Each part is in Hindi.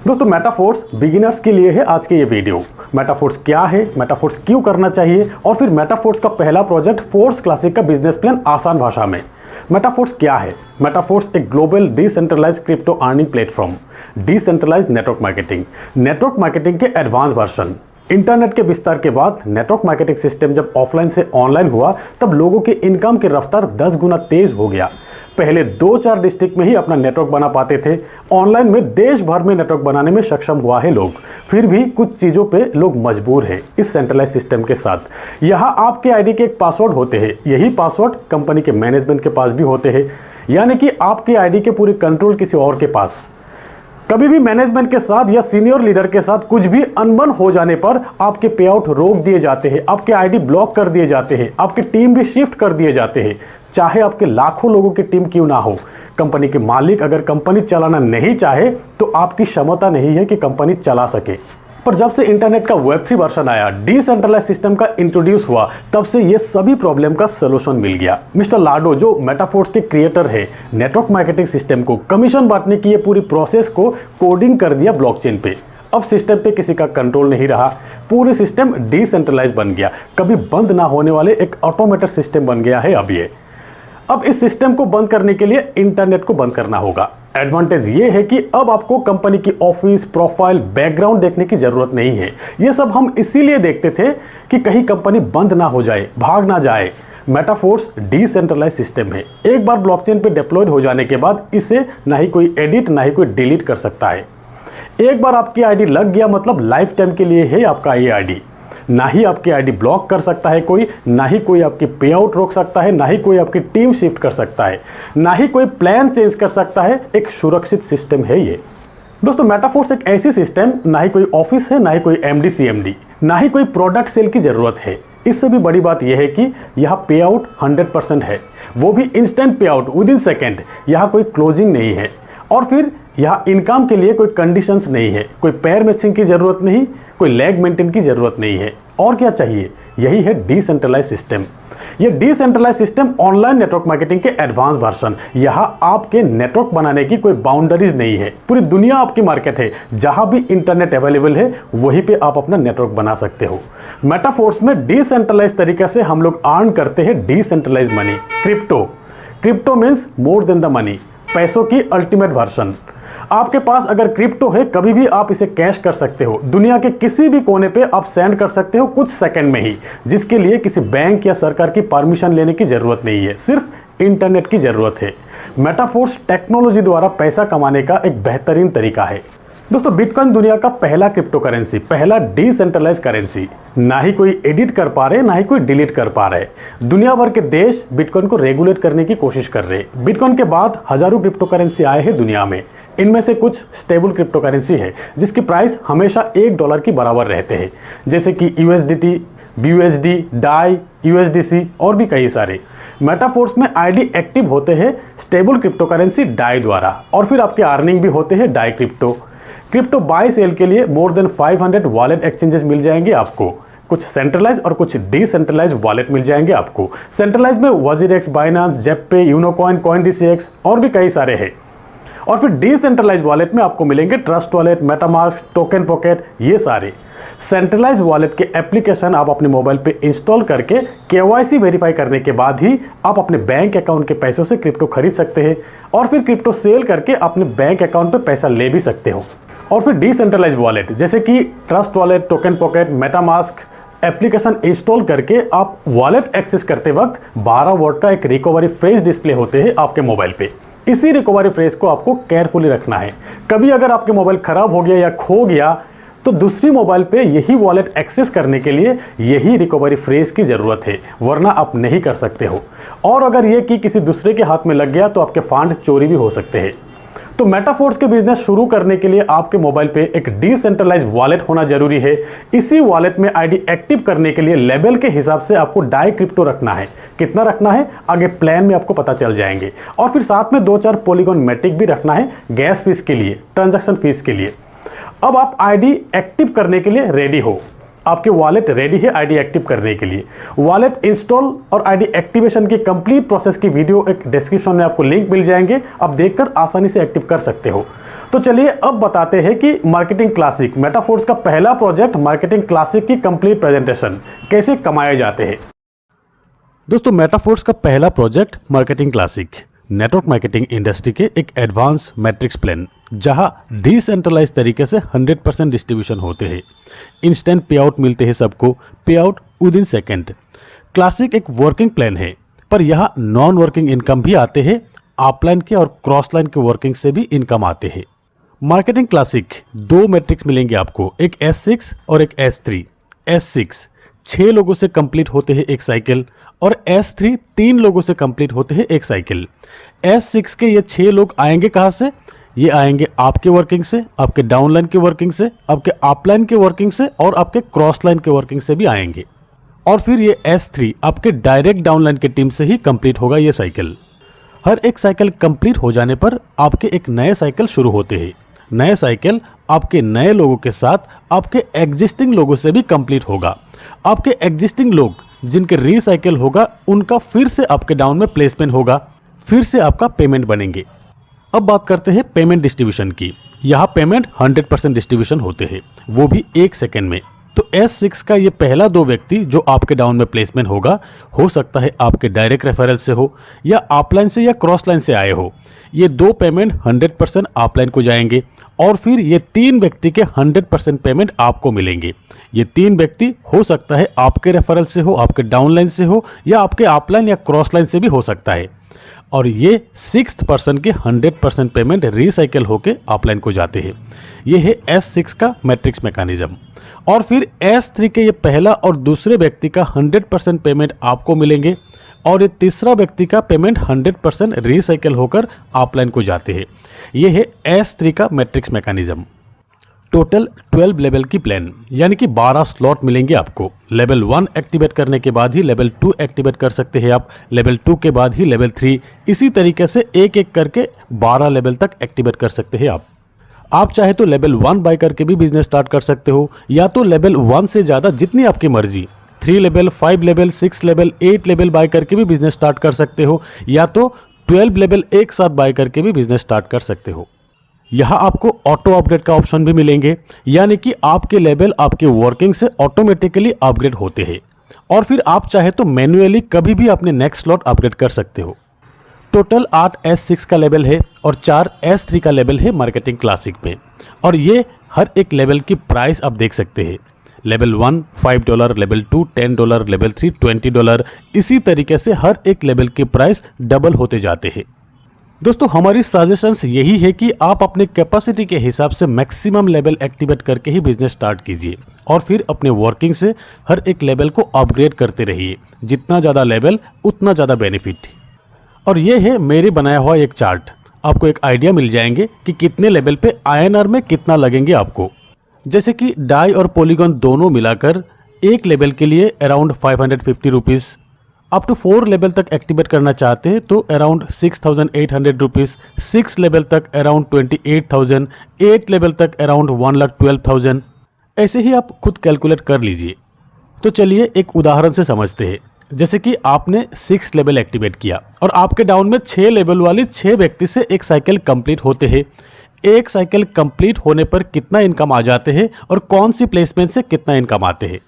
दोस्तों मेटाफोर्स बिगिनर्स के लिए है आज के ये वीडियो। मेटाफोर्स क्या है, मेटाफोर्स क्यों करना चाहिए और फिर मेटाफोर्स का पहला प्रोजेक्ट फोर्स क्लासिक का बिजनेस प्लान आसान भाषा में। मेटाफोर्स क्या है? मेटाफोर्स एक global decentralized crypto earning platform, decentralized network marketing के एडवांस वर्जन। इंटरनेट के विस्तार के बाद नेटवर्क मार्केटिंग सिस्टम जब ऑफलाइन से ऑनलाइन हुआ तब लोगों की इनकम की रफ्तार 10 गुना तेज हो गया। पहले 2-4 डिस्ट्रिक्ट में ही अपना नेटवर्क बना पाते थे, ऑनलाइन में देश भर में नेटवर्क बनाने में सक्षम हुआ है लोग। फिर भी कुछ चीज़ों पे लोग मजबूर हैं इस सेंट्रलाइज सिस्टम के साथ। यहाँ आपके आईडी के एक पासवर्ड होते हैं, यही पासवर्ड कंपनी के मैनेजमेंट के पास भी होते हैं, यानी कि आपके आईडी के पूरे कंट्रोल किसी और के पास। कभी भी मैनेजमेंट के साथ या सीनियर लीडर के साथ कुछ भी अनबन हो जाने पर आपके पे आउट रोक दिए जाते हैं, आपके आईडी ब्लॉक कर दिए जाते हैं, आपकी टीम भी शिफ्ट कर दिए जाते हैं, चाहे आपके लाखों लोगों की टीम क्यों ना हो। कंपनी के मालिक अगर कंपनी चलाना नहीं चाहे तो आपकी क्षमता नहीं है कि कंपनी चला सके। पर जब से इंटरनेट का वेब 3 वर्जन आया, डिसेंट्रलाइज सिस्टम का इंट्रोड्यूस हुआ, तब से ये सभी प्रॉब्लम का सोल्यूशन मिल गया। मिस्टर लाडो जो मेटाफोर्स के क्रिएटर है, नेटवर्क मार्केटिंग सिस्टम को कमीशन बांटने की ये पूरी प्रोसेस को कोडिंग कर दिया ब्लॉकचेन पे। अब सिस्टम पे किसी का कंट्रोल नहीं रहा, पूरे सिस्टम डिसेंट्रलाइज बन गया, कभी बंद ना होने वाले एक ऑटोमेटेड सिस्टम बन गया है अब इस सिस्टम को बंद करने के लिए इंटरनेट को बंद करना होगा। एडवांटेज ये है कि अब आपको कंपनी की ऑफिस, प्रोफाइल, बैकग्राउंड देखने की जरूरत नहीं है। ये सब हम इसीलिए देखते थे कि कहीं कंपनी बंद ना हो जाए, भाग ना जाए। मेटाफोर्स डिसेंट्रलाइज सिस्टम है, एक बार ब्लॉकचेन पे डिप्लॉयड हो जाने के बाद इसे ना ही कोई एडिट ना ही कोई डिलीट कर सकता है। एक बार आपकी आईडी लग गया मतलब लाइफ टाइम के लिए है आपका ये आईडी। ना ही आपकी आईडी ब्लॉक कर सकता है कोई, ना ही कोई आपकी पे आउट रोक सकता है, ना ही कोई आपकी टीम शिफ्ट कर सकता है, ना ही कोई प्लान चेंज कर सकता है। एक सुरक्षित सिस्टम है ये। दोस्तों मेटाफोर्स एक ऐसी सिस्टम, ना ही कोई ऑफिस है, ना ही कोई एमडी सीएमडी, ना ही कोई प्रोडक्ट सेल की जरूरत है। इससे भी बड़ी बात यह है कि यहाँ पे आउट 100% है, वो भी इंस्टेंट पे आउट विद इन सेकेंड। यहाँ कोई क्लोजिंग नहीं है और फिर यहाँ इनकम के लिए कोई कंडीशंस नहीं है, कोई पैर मैचिंग की जरूरत नहीं, कोई लेग मेंटेन की जरूरत नहीं है। और क्या चाहिए? यही है डिसेंट्रलाइज सिस्टम। ये decentralize system online network marketing के एडवांस वर्जन। यहाँ आपके नेटवर्क बनाने की कोई बाउंड्रीज नहीं है, पूरी दुनिया आपकी मार्केट है। जहाँ भी इंटरनेट अवेलेबल है वहीं पे आप अपना नेटवर्क बना सकते हो। मेटाफोर्स में डिसेंट्रलाइज तरीके से हम लोग अर्न करते हैं decentralize money. Crypto means more than the money, पैसों की अल्टीमेट वर्जन। आपके पास अगर क्रिप्टो है, कभी भी आप इसे कैश कर सकते हो, दुनिया के किसी भी कोने पे आप सेंड कर सकते हो कुछ सेकंड में ही, जिसके लिए किसी बैंक या सरकार की परमिशन लेने की जरूरत नहीं है, सिर्फ इंटरनेट की जरूरत है। मेटाफोर्स टेक्नोलॉजी द्वारा पैसा कमाने का एक बेहतरीन तरीका है। दोस्तों बिटकॉइन दुनिया का पहला क्रिप्टो करेंसी, पहला डिसेंट्रलाइज करेंसी। ना ही कोई एडिट कर पा रहे, ना ही कोई डिलीट कर पा रहे। दुनिया भर के देश बिटकॉइन को रेगुलेट करने की कोशिश कर रहे। बिटकॉइन के बाद हजारों क्रिप्टो करेंसी आए हैं दुनिया में। इनमें से कुछ स्टेबल क्रिप्टो करेंसी है जिसकी प्राइस हमेशा $1 की बराबर रहते हैं, जैसे कि USDT, BUSD, DAI, USDC और भी कई सारे। मेटाफोर्स में आईडी एक्टिव होते हैं स्टेबल क्रिप्टो करेंसी DAI द्वारा, और फिर आपके अर्निंग भी होते हैं DAI क्रिप्टो बाय सेल के लिए मोर देन 500 वॉलेट एक्सचेंजेस मिल जाएंगे आपको। कुछ सेंट्रलाइज और कुछ डिसेंट्रलाइज वॉलेट मिल जाएंगे आपको। सेंट्रलाइज में WazirX, बाइनांस, जेपपे, यूनोकॉइन, CoinDCX और भी कई सारे हैं। और फिर डिसेंट्रलाइज वॉलेट में आपको मिलेंगे trust wallet, MetaMask, token pocket, ये सारे। सेंट्रलाइज वॉलेट के एप्लीकेशन आप अपने मोबाइल पे इंस्टॉल करके KYC वेरीफाई करने के बाद ही आप अपने बैंक अकाउंट के पैसों से क्रिप्टो खरीद सकते हैं और फिर क्रिप्टो सेल करके अपने बैंक अकाउंट पे पैसा ले भी सकते हो। और फिर डिसेंट्रलाइज वॉलेट जैसे कि trust wallet, token pocket, MetaMask application install करके आप वॉलेट एक्सेस करते वक्त 12 वर्ड का एक रिकवरी फ्रेज डिस्प्ले होते हैं आपके मोबाइल पे। इसी रिकवरी फ्रेज को आपको केयरफुली रखना है। कभी अगर आपके मोबाइल खराब हो गया या खो गया तो दूसरी मोबाइल पे यही वॉलेट एक्सेस करने के लिए यही रिकवरी फ्रेज की जरूरत है, वरना आप नहीं कर सकते हो। और अगर ये कि किसी दूसरे के हाथ में लग गया तो आपके फंड चोरी भी हो सकते हैं। तो मेटाफोर्स के बिजनेस शुरू करने के लिए आपके मोबाइल पे एक डिसेंट्रलाइज वॉलेट होना जरूरी है। इसी वॉलेट में आईडी एक्टिव करने के लिए लेवल के हिसाब से आपको DAI क्रिप्टो रखना है। कितना रखना है आगे प्लान में आपको पता चल जाएंगे। और फिर साथ में 2-4 पॉलीगॉन मैटिक भी रखना है गैस फीस के लिए, ट्रांजैक्शन फीस के लिए। अब आप आईडी एक्टिव करने के लिए रेडी हो। आपके वॉलेट रेडी है आईडी एक्टिव करने के लिए। वॉलेट इंस्टॉल और आईडी एक्टिवेशन की कंप्लीट प्रोसेस की वीडियो एक डिस्क्रिप्शन में आपको लिंक मिल जाएंगे, आप देखकर आसानी से एक्टिव कर सकते हो। तो चलिए अब बताते हैं कि मार्केटिंग क्लासिक मेटाफोर्स का पहला प्रोजेक्ट मार्केटिंग क्लासिक की कंप्लीट प्रेजेंटेशन कैसे कमाए जाते हैं। दोस्तों, मेटाफोर्स का पहला project marketing classic network marketing industry के एक एडवांस मैट्रिक्स प्लान, जहां डिसेंट्रलाइज तरीके से 100% डिस्ट्रीब्यूशन होते हैं। इंस्टेंट पे आउट मिलते हैं सबको, पे out with in second. Classic एक वर्किंग प्लान है, पर यहाँ नॉन वर्किंग इनकम भी आते हैं। अपलाइन के और क्रॉस लाइन के वर्किंग से भी इनकम आते हैं। मार्केटिंग क्लासिक 2 मैट्रिक्स मिलेंगे आपको, एक S6 और एक S3। S6 6 लोगों से कंप्लीट होते हैं एक साइकिल, और S3 3 लोगों से कंप्लीट होते हैं एक साइकिल। S6 के ये 6 लोग आएंगे कहाँ से? ये आएंगे आपके वर्किंग से, आपके डाउनलाइन के वर्किंग से, आपके अपलाइन के वर्किंग से और आपके क्रॉस लाइन के वर्किंग से भी आएंगे। और फिर ये S3 आपके डायरेक्ट डाउनलाइन की टीम से ही कंप्लीट होगा ये साइकिल। हर एक साइकिल कंप्लीट हो जाने पर आपके एक नए साइकिल शुरू होते हैं। नए साइकिल आपके नए लोगों के साथ आपके एग्जिस्टिंग लोगों से भी कंप्लीट होगा। आपके एग्जिस्टिंग लोग जिनके रीसाइकिल होगा, उनका फिर से आपके डाउन में प्लेसमेंट होगा, फिर से आपका पेमेंट बनेंगे। अब बात करते हैं पेमेंट डिस्ट्रीब्यूशन की। यहाँ पेमेंट 100% डिस्ट्रीब्यूशन होते हैं, वो भी 1 सेकेंड में। तो S6 का ये पहला 2 व्यक्ति जो आपके डाउन में प्लेसमेंट होगा, हो सकता है आपके डायरेक्ट रेफरल से हो या अपलाइन से या क्रॉस लाइन से आए हो। ये 2 पेमेंट 100% अपलाइन को जाएंगे, और फिर ये 3 व्यक्ति के 100% पेमेंट आपको मिलेंगे। ये 3 व्यक्ति हो सकता है आपके रेफरल से हो, आपके डाउनलाइन से हो, या आपके अपलाइन या क्रॉस लाइन से भी हो सकता है। और ये 6th पर्सन के 100% पेमेंट रिसाइकिल होके अपलाइन को जाते हैं। ये है S6 का मैट्रिक्स मैकेनिज्म। और फिर S3 के ये पहला और दूसरे व्यक्ति का 100% पेमेंट आपको मिलेंगे, और ये तीसरा व्यक्ति का पेमेंट 100% रिसाइकिल होकर अपलाइन को जाते हैं। ये है S3 का मैट्रिक्स मैकेनिज्म। टोटल 12 लेवल की प्लान, यानी कि 12 स्लॉट मिलेंगे आपको। लेवल 1 एक्टिवेट करने के बाद ही लेवल 2 एक्टिवेट कर सकते हैं आप, लेवल 2 के बाद ही लेवल 3, इसी तरीके से एक एक करके 12 लेवल तक एक्टिवेट कर सकते हैं आप। आप चाहे तो लेवल 1 बाय करके भी बिजनेस स्टार्ट कर सकते हो, या तो लेवल 1 से ज़्यादा जितनी आपकी मर्जी 3 level, 5 level, 6 level, 8 level by करके भी बिजनेस स्टार्ट कर सकते हो, या तो 12 लेवल एक साथ बाय करके भी बिजनेस स्टार्ट कर सकते हो। यहाँ आपको ऑटो अपग्रेड का ऑप्शन भी मिलेंगे, यानी कि आपके लेवल आपके वर्किंग से ऑटोमेटिकली अपग्रेड होते हैं, और फिर आप चाहे तो मैन्युअली कभी भी अपने नेक्स्ट स्लॉट अपग्रेड कर सकते हो। टोटल 8 S6 का लेवल है और 4 S3 का लेवल है मार्केटिंग क्लासिक में। और ये हर एक लेवल की प्राइस आप देख सकते हैं। लेवल 1 $5, लेवल 2 $10, लेवल 3 $20, इसी तरीके से हर एक लेवल की प्राइस डबल होते जाते हैं। दोस्तों, हमारी सजेशंस यही है कि आप अपने कैपेसिटी के हिसाब से मैक्सिमम लेवल एक्टिवेट करके ही बिजनेस स्टार्ट कीजिए, और फिर अपने वर्किंग से हर एक लेवल को अपग्रेड करते रहिए। जितना ज़्यादा लेवल उतना ज़्यादा बेनिफिट। और ये है मेरे बनाया हुआ एक चार्ट। आपको एक आइडिया मिल जाएंगे कि कितने लेवल पे INR में कितना लगेंगे आपको। जैसे कि डाई और पॉलीगॉन दोनों मिलाकर एक लेवल के लिए around 550 rupees. Up to 4 level तक एक्टिवेट करना चाहते हैं तो अराउंड 6800 रुपीज़। 6 लेवल तक अराउंड 28,000, 8 लेवल तक अराउंड 1,12,000। ऐसे ही आप खुद कैलकुलेट कर लीजिए। तो चलिए एक उदाहरण से समझते हैं। जैसे कि आपने 6 लेवल एक्टिवेट किया और आपके डाउन में 6 लेवल वाली 6 व्यक्ति से एक साइकिल कंप्लीट होते हैं। एक साइकिल कंप्लीट होने पर कितना इनकम आ जाते हैं और कौन सी प्लेसमेंट से कितना इनकम आते हैं।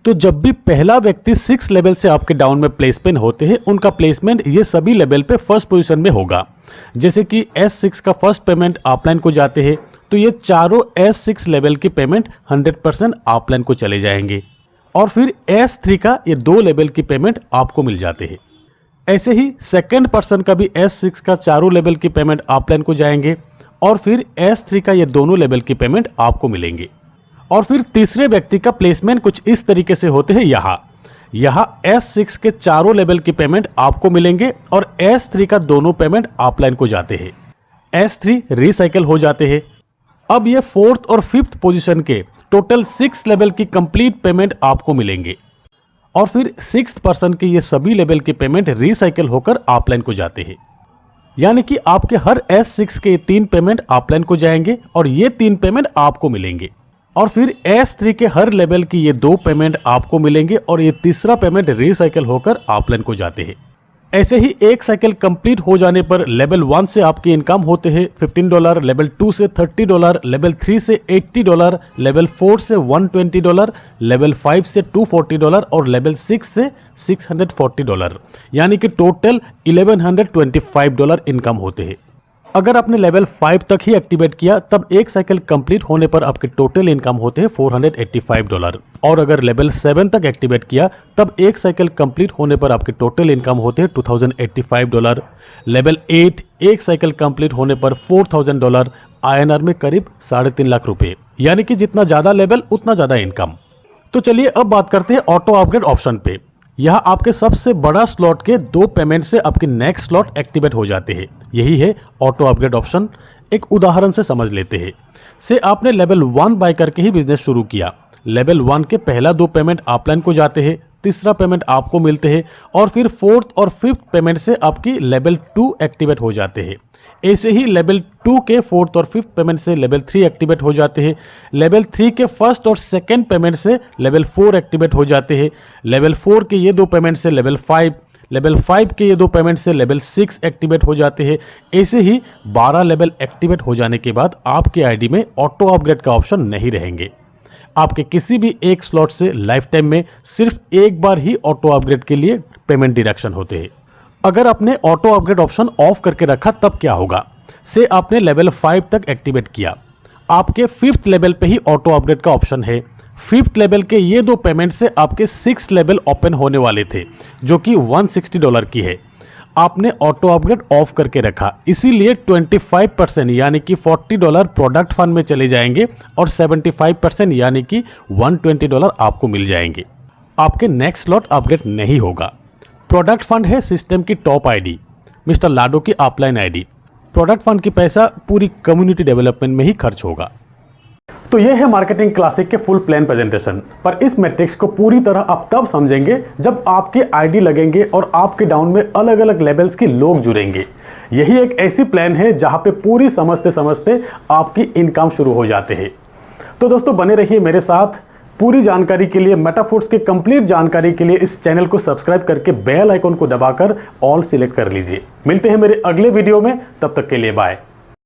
तो जब भी पहला व्यक्ति 6 लेवल से आपके डाउन में प्लेसमेंट होते हैं, उनका प्लेसमेंट ये सभी लेवल पे फर्स्ट पोजीशन में होगा। जैसे कि S6 का फर्स्ट पेमेंट अपलाइन को जाते हैं, तो ये चारों S6 लेवल की पेमेंट 100% अपलाइन को चले जाएंगे। और फिर S3 का ये 2 लेवल की पेमेंट आपको मिल जाते हैं। ऐसे ही सेकंड पर्सन का भी S6 का चारों लेवल की पेमेंट अपलाइन को जाएंगे, और फिर S3 का ये दोनों लेवल की पेमेंट आपको मिलेंगे। और फिर तीसरे व्यक्ति का प्लेसमेंट कुछ इस तरीके से होते हैं। यहाँ S6 के चारों लेवल की पेमेंट आपको मिलेंगे और S3 का दोनों पेमेंट अपलाइन को जाते हैं। S3 रिसाइकिल हो जाते हैं। अब ये 4th और 5th पोजीशन के टोटल 6 लेवल की कंप्लीट पेमेंट आपको मिलेंगे, और फिर 6th पर्सन के ये सभी लेवल की पेमेंट रिसाइकिल होकर अपलाइन को जाते हैं। यानी कि आपके हर S6 के 3 पेमेंट अपलाइन को जाएंगे और ये 3 पेमेंट आपको मिलेंगे। और फिर S3 के हर लेवल की ये 2 पेमेंट आपको मिलेंगे और ये तीसरा पेमेंट रिसाइकिल होकर अपलाइन को जाते हैं। ऐसे ही एक साइकिल कंप्लीट हो जाने पर लेवल 1 से आपके इनकम होते हैं $15, लेवल 2 से $30, लेवल 3 से $80, लेवल 4 से $120, लेवल 5 से $240 और लेवल 6 से $640, यानी कि टोटल $1125 इनकम होते हैं। अगर आपने लेवल 5 तक ही एक्टिवेट किया तब एक साइकिल कंप्लीट होने पर आपके टोटल इनकम होते हैं $485, और अगर लेवल 7 तक एक्टिवेट किया तब एक साइकिल कंप्लीट होने पर आपके टोटल इनकम होते हैं $2085, लेवल 8 एक साइकिल कंप्लीट होने पर $4000, INR में करीब 3.5 लाख रुपए, यानी कि जितना ज़्यादा लेवल उतना ज़्यादा इनकम। तो चलिए अब बात करते हैं ऑटो अपग्रेड ऑप्शन पे। यह आपके सबसे बड़ा स्लॉट के 2 पेमेंट से आपके नेक्स्ट स्लॉट एक्टिवेट हो जाते हैं। यही है ऑटो अपग्रेड ऑप्शन। एक उदाहरण से समझ लेते हैं। से आपने लेवल 1 बाय करके ही बिजनेस शुरू किया। लेवल 1 के पहला 2 पेमेंट अपलाइन को जाते हैं, तीसरा पेमेंट आपको मिलते हैं और फिर 4th और 5th पेमेंट से आपकी लेवल 2 एक्टिवेट हो जाते हैं। ऐसे ही लेवल 2 के 4th और 5th पेमेंट से लेवल 3 एक्टिवेट हो जाते हैं। लेवल 3 के 1st और 2nd पेमेंट से लेवल 4 एक्टिवेट हो जाते हैं। लेवल 4 के ये 2 पेमेंट से लेवल 5, लेवल 5 के ये 2 पेमेंट से लेवल 6 एक्टिवेट हो जाते हैं। ऐसे ही 12 लेवल एक्टिवेट हो जाने के बाद आपके आईडी में ऑटो अपग्रेड का ऑप्शन नहीं रहेंगे। आपके किसी भी एक स्लॉट से लाइफ टाइम में सिर्फ एक बार ही ऑटो अपग्रेड के लिए पेमेंट डिडक्शन होते हैं। अगर आपने ऑटो अपग्रेड ऑप्शन ऑफ करके रखा तब क्या होगा? से आपने लेवल 5 तक एक्टिवेट किया, आपके 5th लेवल पे ही ऑटो अपग्रेड का ऑप्शन है। 5th लेवल के ये 2 पेमेंट से आपके 6th लेवल ओपन होने वाले थे जो कि $160 की है। आपने ऑटो अपग्रेड ऑफ करके रखा, इसीलिए 25% यानी कि $40 प्रोडक्ट फंड में चले जाएंगे और 75% यानी कि $120 आपको मिल जाएंगे। आपके नेक्स्ट स्लॉट अपग्रेड नहीं होगा। प्रोडक्ट फंड है सिस्टम की टॉप आईडी, मिस्टर लाडो की अपलाइन आईडी। प्रोडक्ट फंड की पैसा पूरी कम्युनिटी डेवलपमेंट में ही खर्च होगा। तो ये है मार्केटिंग क्लासिक के फुल प्लान प्रेजेंटेशन। पर इस मैट्रिक्स को पूरी तरह आप तब समझेंगे जब आपके आईडी लगेंगे और आपके डाउन में अलग अलग लेवल्स के लोग जुड़ेंगे। यही एक ऐसी प्लान है जहां पे पूरी समझते समझते आपकी इनकम शुरू हो जाते हैं। तो दोस्तों बने रहिए मेरे साथ। पूरी जानकारी के लिए, मेटाफोर्स की कंप्लीट जानकारी के लिए इस चैनल को सब्सक्राइब करके बेल आइकन को दबाकर ऑल सिलेक्ट कर लीजिए। मिलते हैं मेरे अगले वीडियो में, तब तक के लिए बाय।